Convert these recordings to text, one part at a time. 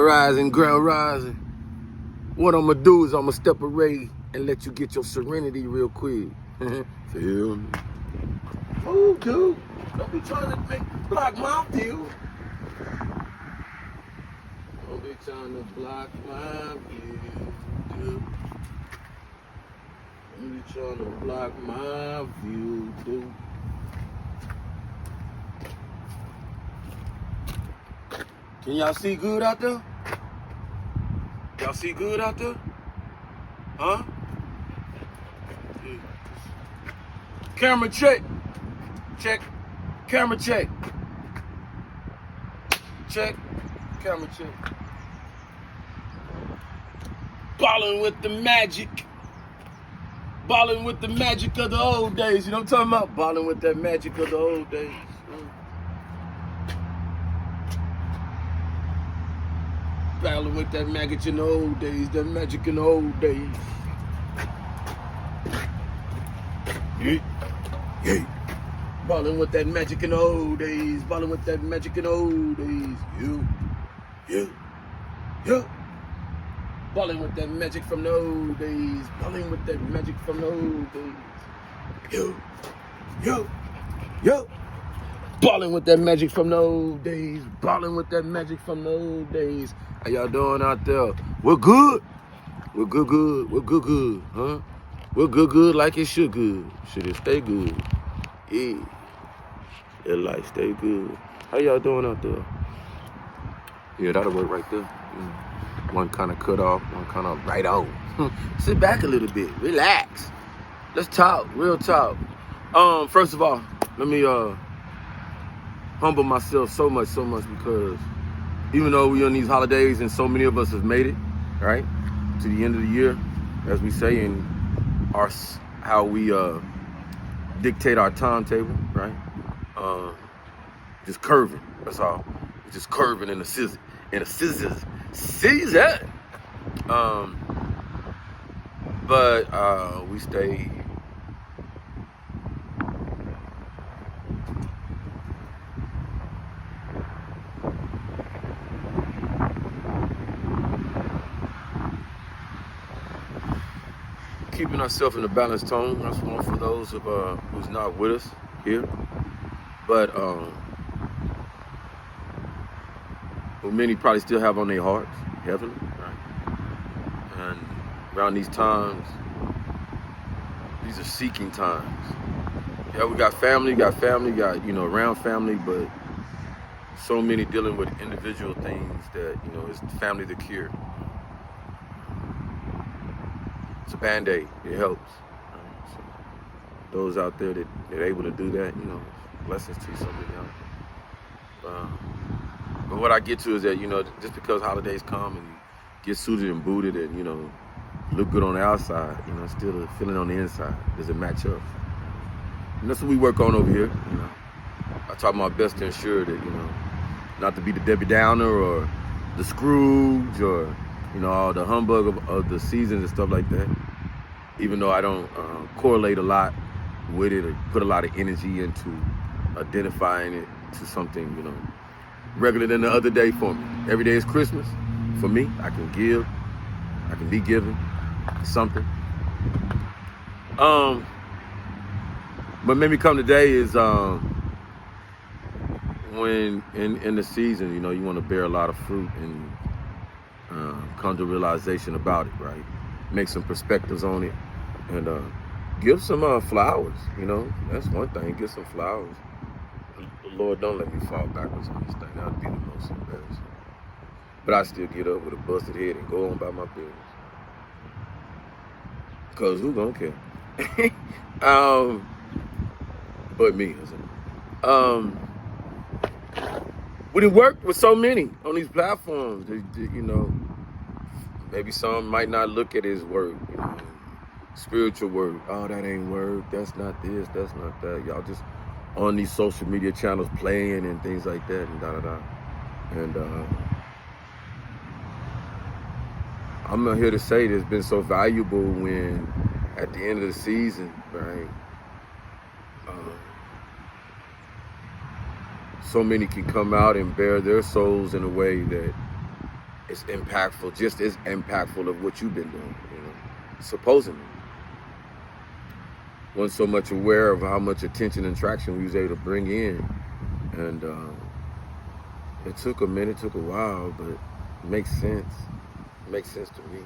Rising, ground rising. What I'm gonna do is I'm gonna step away and let you get your serenity real quick. Feel me? Oh, dude, don't be trying to block my view. Don't be trying to block my view, dude. Don't be trying to block my view, dude. Can y'all see good out there? Y'all see good out there? Huh? Yeah. Camera check. Check. Camera check. Check. Camera check. Ballin' with the magic. Ballin' with the magic of the old days. You know what I'm talking about? Ballin' with that magic of the old days. Ballin' with that magic in the old days. That magic in the old days. Yeah. Yeah. Ballin' with that magic in the old days. Ballin' with that magic in the old days. Yeah. Ballin' with that magic from the old days. Ballin' with that magic from the old days. Yo. Ballin' with that magic from the old days. Ballin' with that magic from the old days. How y'all doing out there? We're good. We're good. We're good, huh? We're good like it should good. Should it stay good? Yeah. Your life stay good. How y'all doing out there? Yeah, that'll work right there. One kind of cut off, one kind of right on. Sit back a little bit, relax. Let's talk, real talk. First of all, let me humble myself so much because even though we're on these holidays and so many of us have made it, right, to the end of the year, as we say in how we dictate our timetable, right? Just curving, that's all. Just curving in the season. But we stay keeping ourselves in a balanced tone. That's one for those of who's not with us here. But many probably still have on their hearts, heaven, right? And around these times, these are seeking times. Yeah, we got family, got around family, but so many dealing with individual things that, it's family the cure. It's a Band-Aid, it helps. Right? So those out there that are able to do that, blessings to some of y'all. But what I get to is that, just because holidays come and you get suited and booted and, look good on the outside, still a feeling on the inside. Does it match up? And that's what we work on over here, I try my best to ensure that, not to be the Debbie Downer or the Scrooge or, all the humbug of the seasons and stuff like that. Even though I don't correlate a lot with it or put a lot of energy into identifying it to something, regular than the other day for me. Every day is Christmas. For me, I can give. I can be given something. What made me come today is when in the season, you want to bear a lot of fruit and come to realization about it, right? Make some perspectives on it and give some flowers, That's one thing. Give some flowers. Lord, don't let me fall backwards on this thing. That would be the most embarrassing. But I still get up with a busted head and go on by my business. Because who gonna care? But me. We done worked with so many on these platforms. Maybe some might not look at it as work. Spiritual work. Oh, that ain't work. That's not this. That's not that. Y'all just on these social media channels playing and things like that and da-da-da. And I'm here to say that it's been so valuable when at the end of the season, right, so many can come out and bare their souls in a way that it's impactful, just as impactful of what you've been doing, supposedly. Wasn't so much aware of how much attention and traction we was able to bring in. And it took a minute, took a while, but it makes sense. It makes sense to me.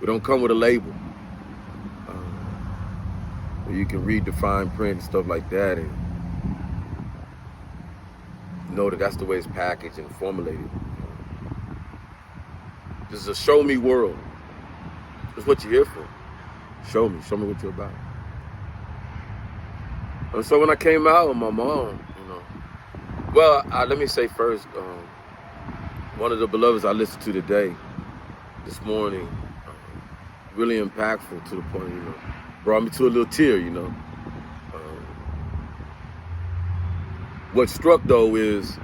We don't come with a label. You can read the fine print and stuff like that and know that that's the way it's packaged and formulated. This is a show me world. That's what you're here for. Show me what you're about. And so when I came out with my mom, well, let me say first, one of the beloveds I listened to today, this morning, really impactful to the point, brought me to a little tear, What struck though is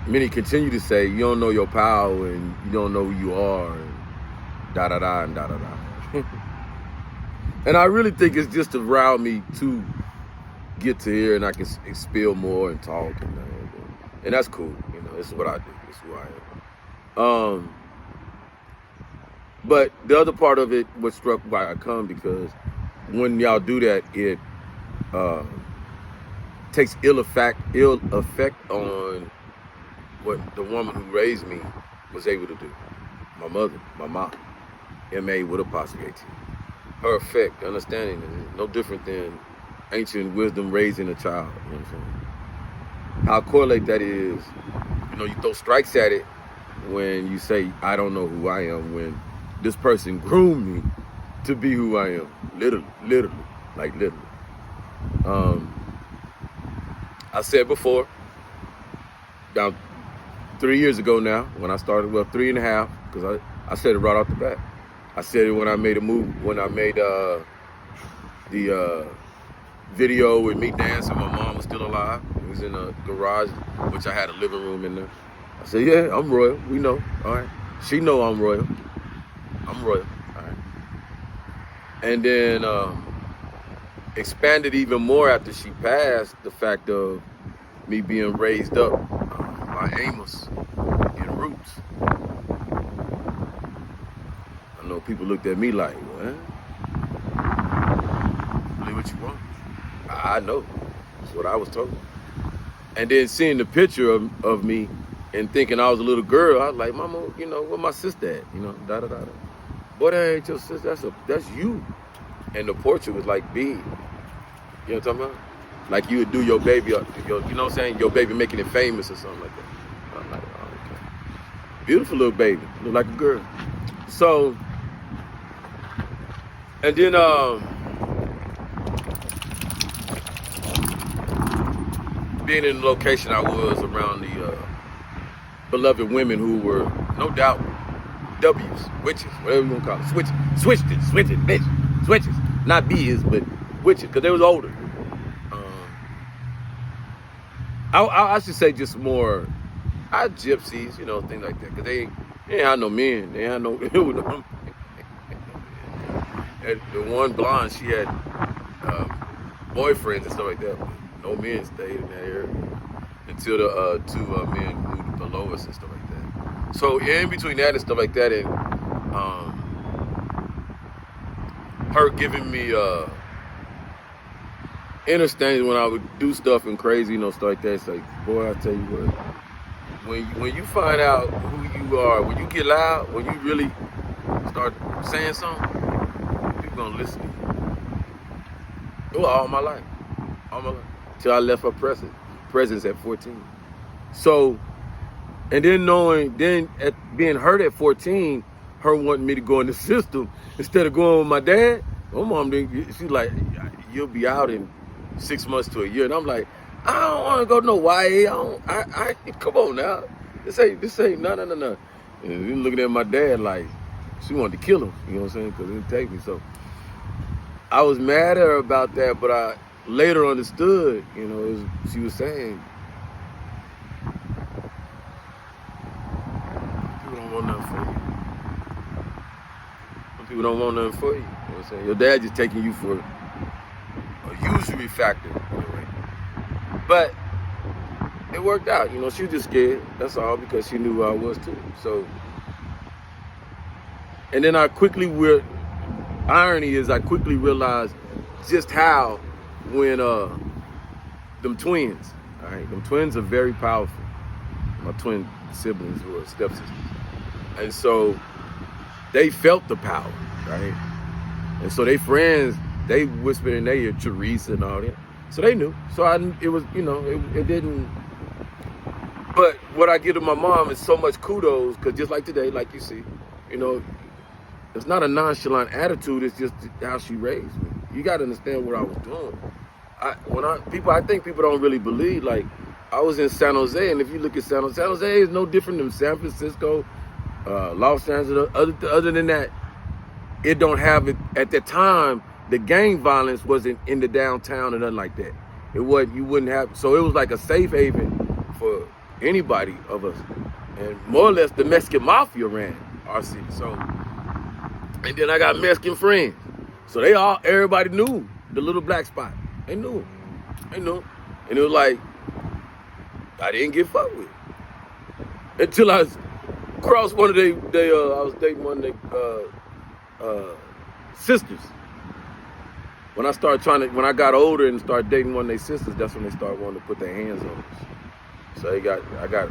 many continue to say you don't know your power and you don't know who you are and da-da-da and da-da-da. And I really think it's just around me to get to here and I can spill more and talk and that's cool. This is what I do. This is who I am. But the other part of it, what struck why I come, because when y'all do that, it takes ill effect on what the woman who raised me was able to do. My mother, my mom, M.A. with apostrophe A-T. Her effect, understanding, is no different than ancient wisdom raising a child. You know what I'm saying? How I correlate that is, you throw strikes at it when you say, I don't know who I am, when this person groomed me to be who I am. Literally. I said before, now 3 years ago now, when I started, 3.5, because I said it right off the bat. I said it when I made a move, when I made the video with me dancing. My mom was still alive. It was in a garage, which I had a living room in there. I said, yeah, I'm royal. We know. All right. She know I'm royal. I'm royal. All right. And then expanded even more after she passed, the fact of me being raised up by Amos in Roots. I know people looked at me like, what? Believe what you want. I know. That's what I was told. And then seeing the picture of me and thinking I was a little girl, I was like, Mama, where my sister at? Da-da-da-da. Boy, that ain't your sister. That's you. And the portrait was like big. You know what I'm talking about? Like you would do your baby, you know what I'm saying? Your baby making it famous or something like that. I'm like, oh, okay. Beautiful little baby. Look like a girl. So, and then, being in the location I was around the beloved women who were, no doubt, W's, witches, whatever you want to call it, switches, not B's, but witches, because they was older. I should say just more, gypsies, things like that, because they ain't had no men, they ain't had no, and the one blonde, she had boyfriends and stuff like that. No men stayed in that area until the two men moved below us and stuff like that. So in between that and stuff like that, and her giving me understanding when I would do stuff and crazy, stuff like that. It's like, boy, I tell you what, when you find out who you are, when you get loud, when you really start saying something, people gonna listen to you. It was all my life. Till I left her presence at 14. So, and then being hurt at 14, her wanting me to go in the system instead of going with my dad. My mom, she's like, you'll be out in 6 months to a year. And I'm like, I don't want to go to no YA. I come on now. This ain't, no. And then looking at my dad like, she wanted to kill him. You know what I'm saying? Because he didn't take me. So, I was mad at her about that, but I later understood, she was saying, people don't want nothing for you. Some people don't want nothing for you. You know what I'm saying? Your dad just taking you for a usury factor. But it worked out. You know, she was just scared. That's all, because she knew who I was too. So, and then irony is I quickly realized just how when them twins, all right, them twins are very powerful. My twin siblings were stepsisters. And so they felt the power, right? And so they friends, they whispered in their ear, Teresa and all that. So they knew. So it was, you know, it didn't. But what I give to my mom is so much kudos, because just like today, like you see, you know, it's not a nonchalant attitude, it's just how she raised me. You got to understand what I was doing. I think people don't really believe, like, I was in San Jose, and if you look at San Jose is no different than San Francisco, Los Angeles. Other than that, it don't have it. At the time, the gang violence wasn't in the downtown or nothing like that. It wasn't. You wouldn't have. So it was like a safe haven for anybody of us, and more or less the Mexican mafia ran our city. So, and then I got Mexican friends, so everybody knew the little black spot. They knew, and it was like I didn't get fucked with until I crossed one of I was dating one of their sisters. When I got older and started dating one of their sisters, that's when they started wanting to put their hands on us. So I got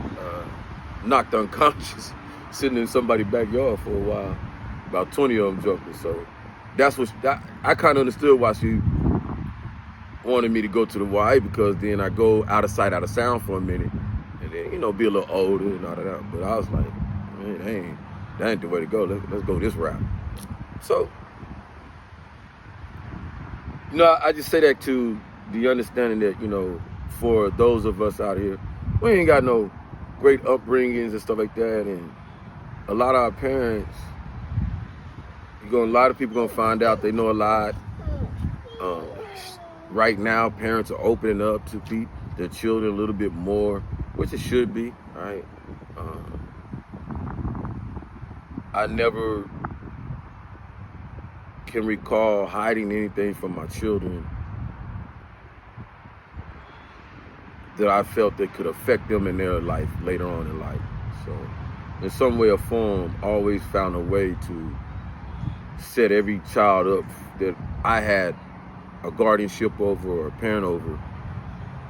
knocked unconscious sitting in somebody's backyard for a while. About 20 of them jokers. So I kind of understood why she wanted me to go to the YA, because then I go out of sight, out of sound for a minute, and then, you know, be a little older and all that. But I was like, man, that ain't the way to go. Let's go this route. So, you know, I just say that to the understanding that, you know, for those of us out here, we ain't got no great upbringings and stuff like that, and a lot of our parents, a lot of people gonna find out they know a lot. Right now, parents are opening up to their children a little bit more, which it should be, right? I never can recall hiding anything from my children that I felt that could affect them in their life later on in life. So, in some way or form, always found a way to set every child up that I had a guardianship over or a parent over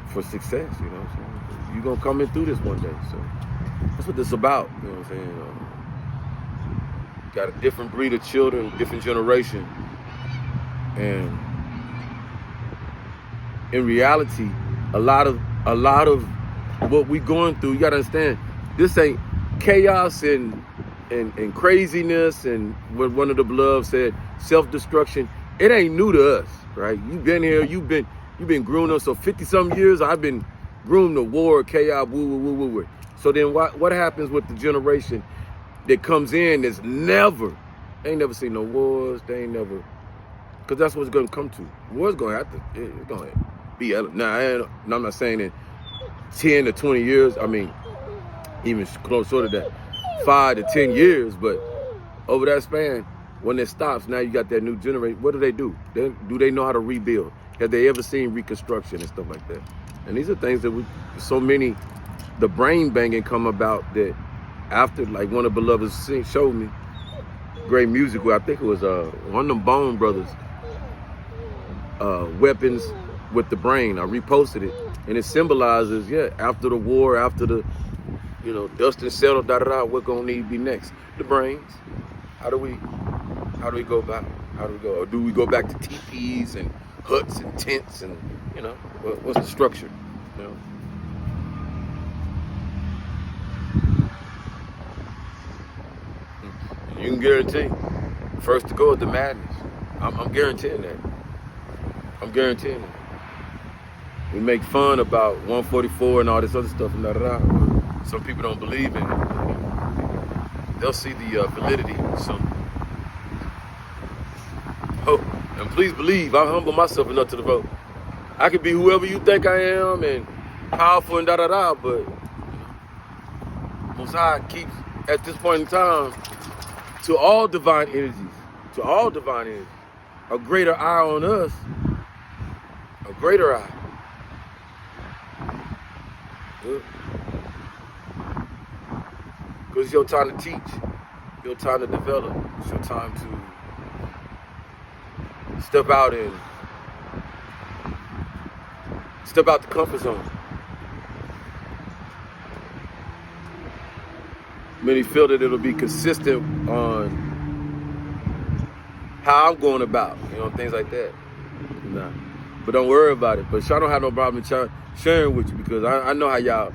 for success, you know what I'm saying? You're going to come in through this one day. So that's what this is about, you know what I'm saying? Got a different breed of children, different generation. And in reality, a lot of what we going through, you got to understand, this ain't chaos and craziness, and what one of the beloved said, self-destruction. It ain't new to us, right? You've been here, you've been groomed up. So 50-something years, I've been groomed to war, chaos, woo. So then what happens with the generation that comes in that's they ain't never seen no wars, they ain't never, because that's what it's gonna come to. War's gonna have to, it's gonna be, now I'm not saying in 10 to 20 years, I mean, even closer to that, 5 to 10 years, but over that span, when it stops, now you got that new generation. What do? Do they know how to rebuild? Have they ever seen reconstruction and stuff like that? And these are things that the brain banging come about that after, like one of the beloveds showed me, great musical, I think it was one of them Bone Brothers, Weapons with the Brain. I reposted it, and it symbolizes, after the war, after the, you know, dust and settle, what gonna need to be next? The brains. How do we go about it? How do we go? Or do we go back to teepees and huts and tents and, you know, what's the structure? You know? And you can guarantee, first to go is the madness. I'm guaranteeing that. I'm guaranteeing it. We make fun about 144 and all this other stuff and Some people don't believe in it. They'll see the validity. So, and please believe, I humble myself enough to the vote. I could be whoever you think I am and powerful and but Most High keeps, at this point in time, to all divine energies, a greater eye on us, a greater eye. Because it's your time to teach, your time to develop, it's your time to step out the comfort zone. Many feel that it'll be consistent on how I'm going about, things like that. Nah. But don't worry about it. But I don't have no problem sharing with you, because I know how y'all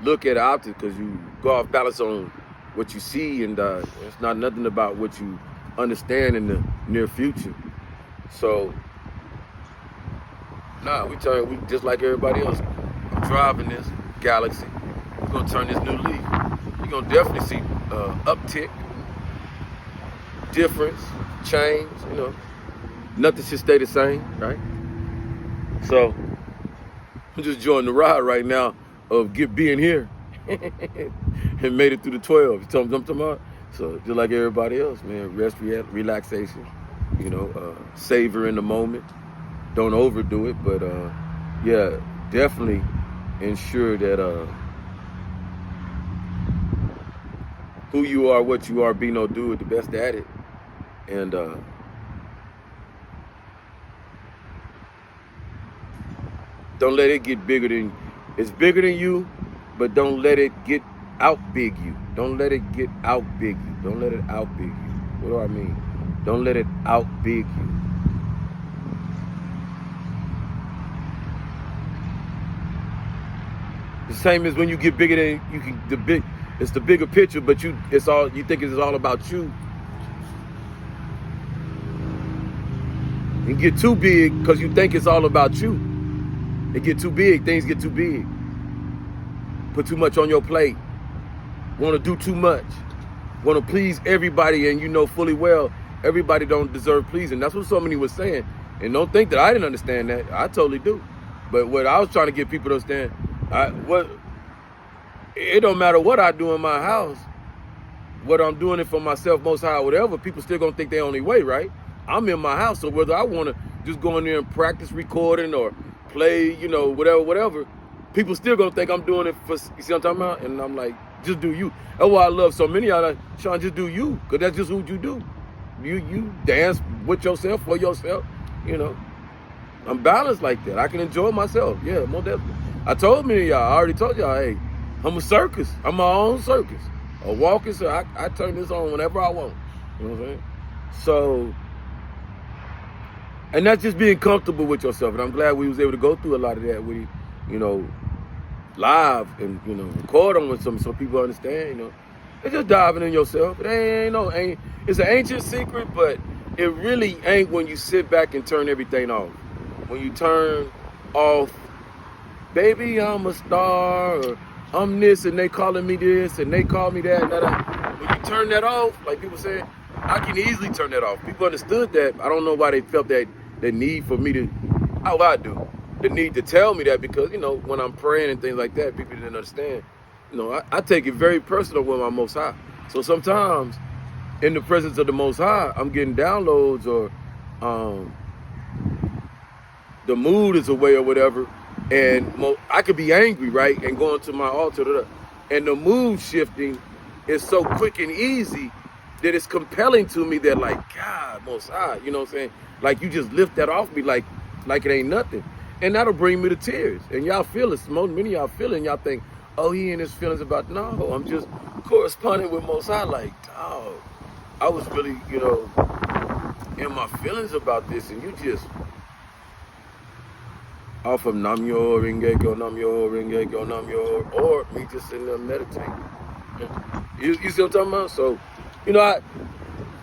look at it optics, because you go off balance on what you see, and it's not nothing about what you understand in the near future. So, we just like everybody else. I'm driving this Galaxy. We're gonna turn this new leaf. You're gonna definitely see uptick, difference, change. Nothing should stay the same, right? So I'm just enjoying the ride right now of being here and made it through the 12. You know what I'm talking about? So just like everybody else, man, rest, relaxation, savor in the moment. Don't overdo it, but yeah, definitely ensure that who you are, what you are, be no do it, the best at it. And don't let it get bigger than, it's bigger than you, but don't let it get out big you. Don't let it get out big you. Don't let it out big you. What do I mean? Don't let it out big you. The same as when you get bigger than you can, it's the bigger picture, but you think it's all about you. You get too big because you think it's all about you. It get too big, things get too big. Put too much on your plate. Want to do too much. Want to please everybody, and fully well everybody don't deserve pleasing. That's what so many was saying. And don't think that I didn't understand that. I totally do. But what I was trying to get people to understand, it don't matter what I do in my house, what I'm doing it for myself, Most High, whatever, people still gonna think they only way, right? I'm in my house, so whether I want to just go in there and practice recording or play, whatever, people still gonna think I'm doing it for, you see what I'm talking about? And I'm like, just do you. That's why I love so many of y'all, like, Sean, just do you, because that's just who you do. You dance with yourself, for yourself, I'm balanced like that. I can enjoy myself, yeah, more definitely. I told many of y'all, I already told y'all, hey, I'm a circus. I'm my own circus. A walking circus. I turn this on whenever I want. You know what I'm saying? So, and that's just being comfortable with yourself. And I'm glad we was able to go through a lot of that with, live and, record on with so people understand, It's just diving in yourself. It's an ancient secret, but it really ain't when you sit back and turn everything off. When you turn off, baby, I'm a star, or I'm this, and they calling me this, and they call me that, and that. When you turn that off, like people say, I can easily turn that off. People understood that. I don't know why they felt that need for me to, how I do, the need to tell me that, because, when I'm praying and things like that, people didn't understand. I take it very personal with my Most High. So sometimes, in the presence of the Most High, I'm getting downloads, or the mood is away or whatever, and I could be angry, right, and going to my altar, and the mood shifting is so quick and easy that it's compelling to me that, like, God, Most High, you know what I'm saying? Like, you just lift that off me like it ain't nothing. And that'll bring me to tears. And y'all feel it. Many of y'all feel it, and y'all think, oh, he in his feelings about, no, I'm just corresponding with Most High, like, dog, I was really, in my feelings about this, and you just, off of Namyo Rengekyo, Namyo Rengekyo, Namyo, or me just sitting there meditating. You see what I'm talking about? So,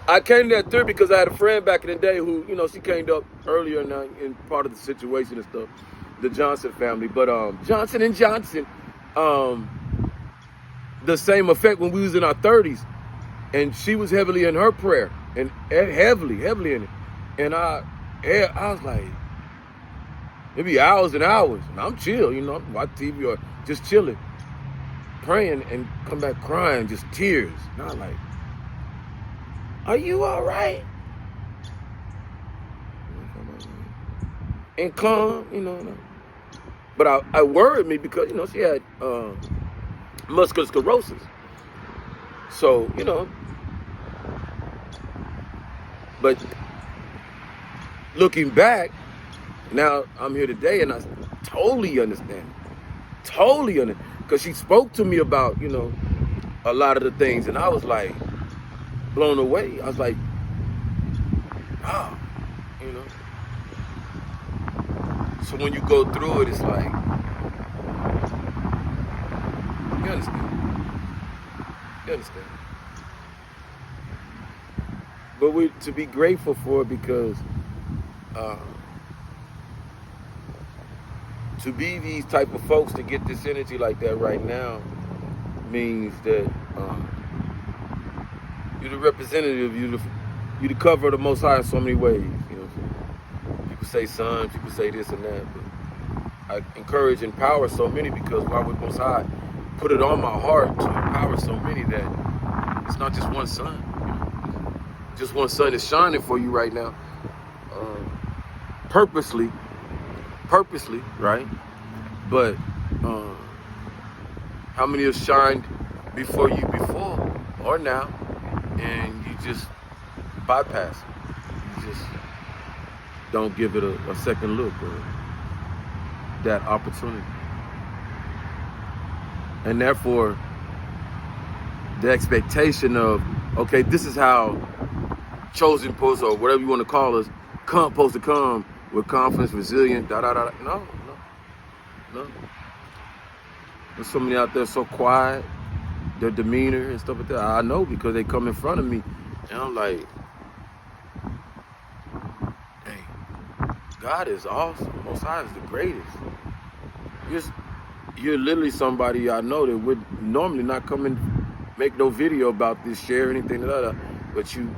I came to that theory because I had a friend back in the day who, she came up earlier in part of the situation and stuff, the Johnson family. But Johnson and Johnson, the same effect when we was in our 30s. And she was heavily in her prayer, and heavily in it. And I was like, it'd be hours and hours, and I'm chill, I'm watching TV or just chilling, praying, and come back crying, just tears. And I'm like, are you all right? And calm, But I worried me because, she had muscular sclerosis. So, but looking back, now I'm here today and I totally understand. Totally understand. Because she spoke to me about, a lot of the things, and I was like blown away. I was like, wow, So when you go through it, it's like, you understand. You understand. But we to be grateful for it because to be these type of folks to get this energy like that right now means that you're the representative, you're the cover of the Most High in so many ways. People say son, people say this and that, but I encourage and empower so many because why would Most High put it on my heart to empower so many that it's not just one sun. Just one sun is shining for you right now, purposely, right? But how many have shined before you before or now, and you just bypass it? You just don't give it a second look or that opportunity. And therefore, the expectation of, okay, this is how chosen post or whatever you want to call us, supposed to come with confidence, resilient, No. There's so many out there so quiet, their demeanor and stuff like that. I know because they come in front of me and I'm like, hey, God is awesome. Most High is the greatest. You're literally somebody I know that would normally not come and make no video about this, share anything, but you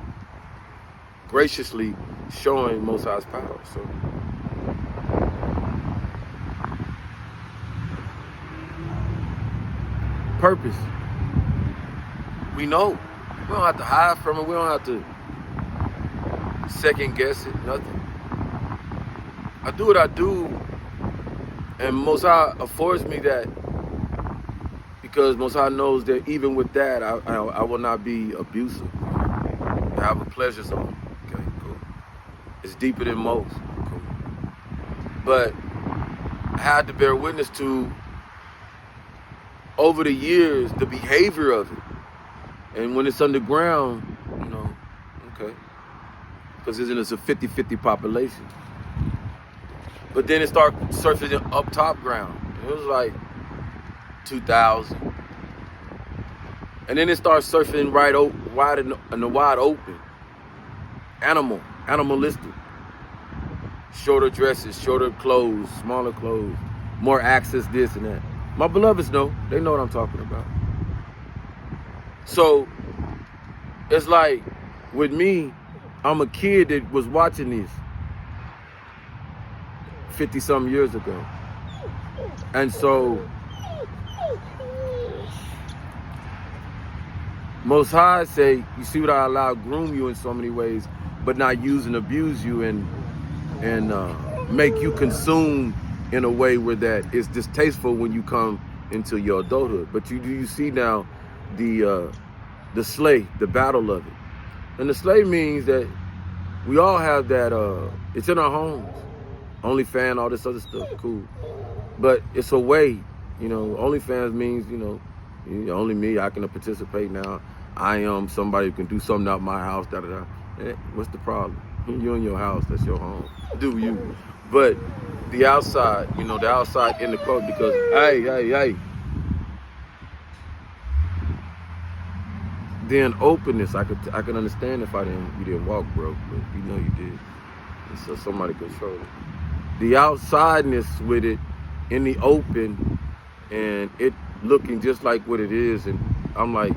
graciously showing Most High's power. So purpose. We know. We don't have to hide from it. We don't have to second guess it. Nothing. I do what I do, and Most High affords me that because Most High knows that even with that, I will not be abusive. I have a pleasure zone. Okay, cool. It's deeper than most. Cool. But I had to bear witness to, over the years, the behavior of it. And when it's underground, okay. Because it's a 50-50 population. But then it started surfacing up top ground. It was like 2000. And then it starts surfing wide in the wide open. Animalistic. Shorter dresses, shorter clothes, smaller clothes, more access, this and that. My beloveds know. They know what I'm talking about. So it's like with me, I'm a kid that was watching this 50-something years ago. And so Most High say, you see what I allow groom you in so many ways, but not use and abuse you and make you consume in a way where that is distasteful when you come into your adulthood. But you see now the slay, the battle of it. And the slay means that we all have that, it's in our homes. OnlyFans, all this other stuff, cool. But it's a way, OnlyFans means, only me, I can participate now. I am somebody who can do something out my house, What's the problem? You're in your house, that's your home. Do you. But the outside, the outside in the club, because, hey. Then openness, I can understand if you didn't walk broke, but you did. And so somebody control it. The outsideness with it in the open and it looking just like what it is. And I'm like,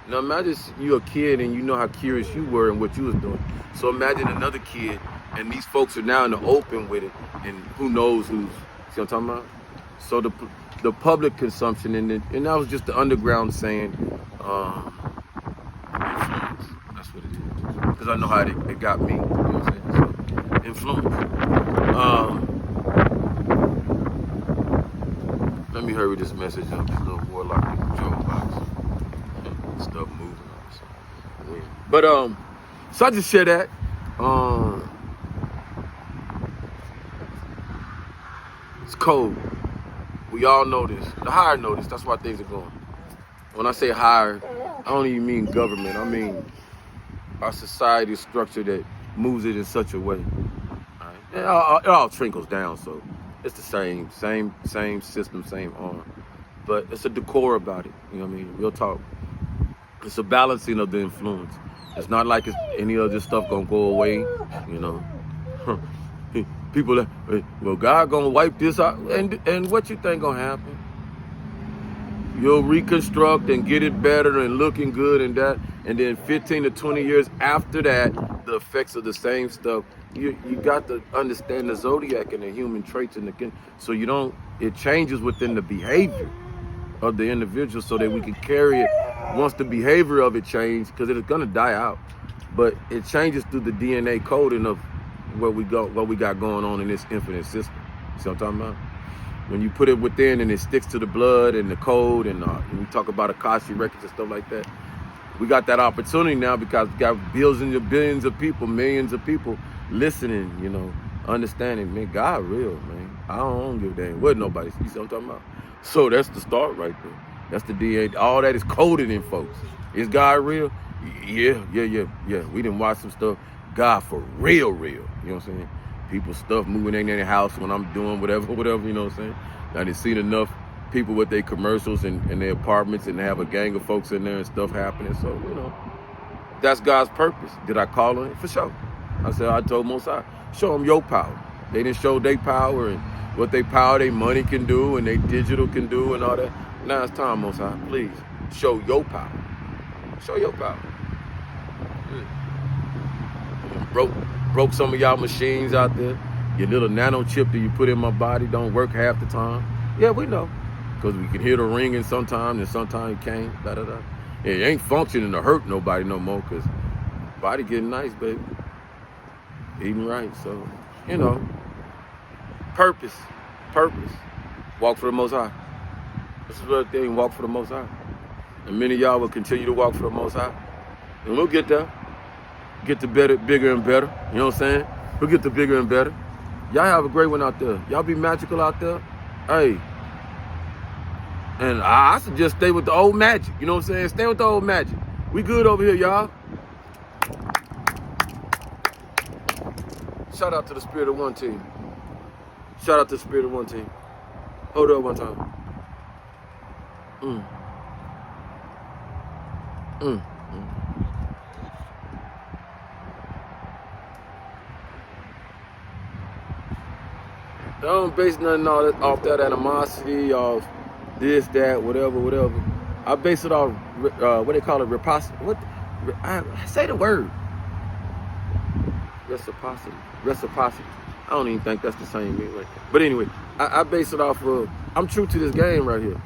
imagine you a kid and you know how curious you were and what you was doing. So imagine another kid and these folks are now in the open with it and who knows who's, see what I'm talking about? So the public consumption and that was just the underground saying, influence. That's what it is. Because I know how it got me. You know what I'm saying? So, influence. Let me hurry this message up. This little warlock in the control box. Stuff moving on. So. But so I just share that. It's cold. We all know this. The higher know this. That's why things are going. When I say higher, I don't even mean government. I mean our society structure that moves it in such a way. Right? It all trickles down, so it's the same system, same arm. But it's a decor about it. You know what I mean? Real talk. It's a balancing of the influence. It's not like any of this stuff gonna go away. You know. People, well, God gonna wipe this out, and what you think gonna happen? You'll reconstruct and get it better and looking good and that, and then 15 to 20 years after that, the effects of the same stuff. You got to understand the zodiac and the human traits so it changes within the behavior of the individual so that we can carry it once the behavior of it changes, because it's gonna die out, but it changes through the DNA coding of what we got going on in this infinite system. See what I'm talking about? When you put it within and it sticks to the blood and the code, and we talk about Akashic records and stuff like that, we got that opportunity now because we got billions and billions of people, millions of people listening, you know, understanding, man, God real, man. I don't give a damn what nobody, you see what I'm talking about? So that's the start right there. That's the DNA. All that is coded in folks. Is God real? Yeah. We didn't watch some stuff. God for real. You know what I'm saying? People stuff moving in their house when I'm doing whatever, you know what I'm saying? I done seen enough people with their commercials and their apartments, and they have a gang of folks in there and stuff happening. So, you know, that's God's purpose. Did I call on it? For sure. I told Most High, show them your power. They didn't show their power and what their power, their money can do and their digital can do and all that. Now it's time, Most High, please, show your power. Show your power. Broke some of y'all machines out there. Your little nano chip that you put in my body don't work half the time. Yeah, we know. Because we can hear the ringing sometimes and sometimes it can't. It ain't functioning to hurt nobody no more because body getting nice, baby. Eating right. So, you know, purpose. Walk for the Most High. This is what thing, walk for the Most High. And many of y'all will continue to walk for the Most High. And we'll get there. Get to better, bigger and better. You know what I'm saying? We'll get to bigger and better. Y'all have a great one out there. Y'all be magical out there. Hey. And I suggest stay with the old magic. You know what I'm saying? Stay with the old magic. We good over here, y'all. Shout out to the Spirit of One team. Shout out to the Spirit of One team. Hold up one time. I don't base nothing off that animosity, off this, that, whatever. I base it off, what they call it, say the word. Reciprocity. I don't even think that's the same anyway. But anyway, I base it off of, I'm true to this game right here.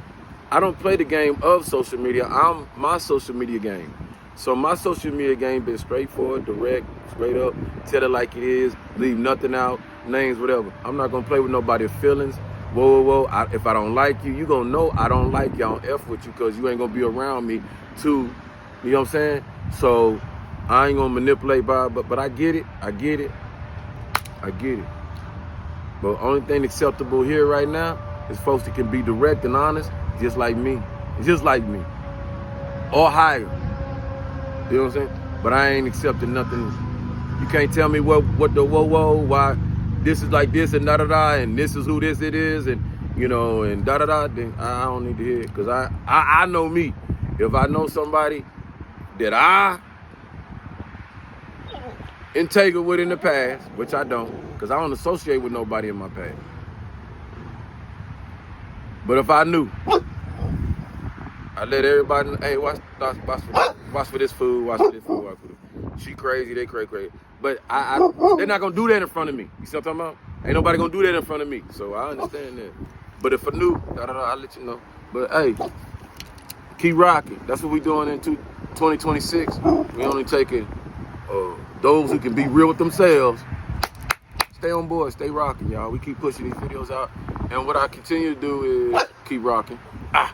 I don't play the game of social media. I'm my social media game. So my social media game been straightforward, direct, straight up, tell it like it is, leave nothing out, names, whatever. I'm not gonna play with nobody's feelings. Whoa. If I don't like you, you gonna know I don't like you. I don't F with you because you ain't gonna be around me to, you know what I'm saying? So I ain't gonna manipulate but I get it. But only thing acceptable here right now is folks that can be direct and honest, just like me. Or higher. You know what I'm saying? But I ain't accepting nothing. You can't tell me what the why this is like this and da-da-da, and this is who this it is, and, you know, and da-da-da, then I don't need to hear it. Because I know me. If I know somebody that I entangled with in the past, which I don't, because I don't associate with nobody in my past. But if I knew, I let everybody know, hey, watch for this food, She crazy, they crazy. But they're not gonna do that in front of me. You see what I'm talking about? Ain't nobody gonna do that in front of me. So I understand that. But if I knew, I'll let you know. But hey, keep rocking. That's what we doing in 2026. We only taking those who can be real with themselves. Stay on board, stay rocking, y'all. We keep pushing these videos out. And what I continue to do is Keep rocking. Ah.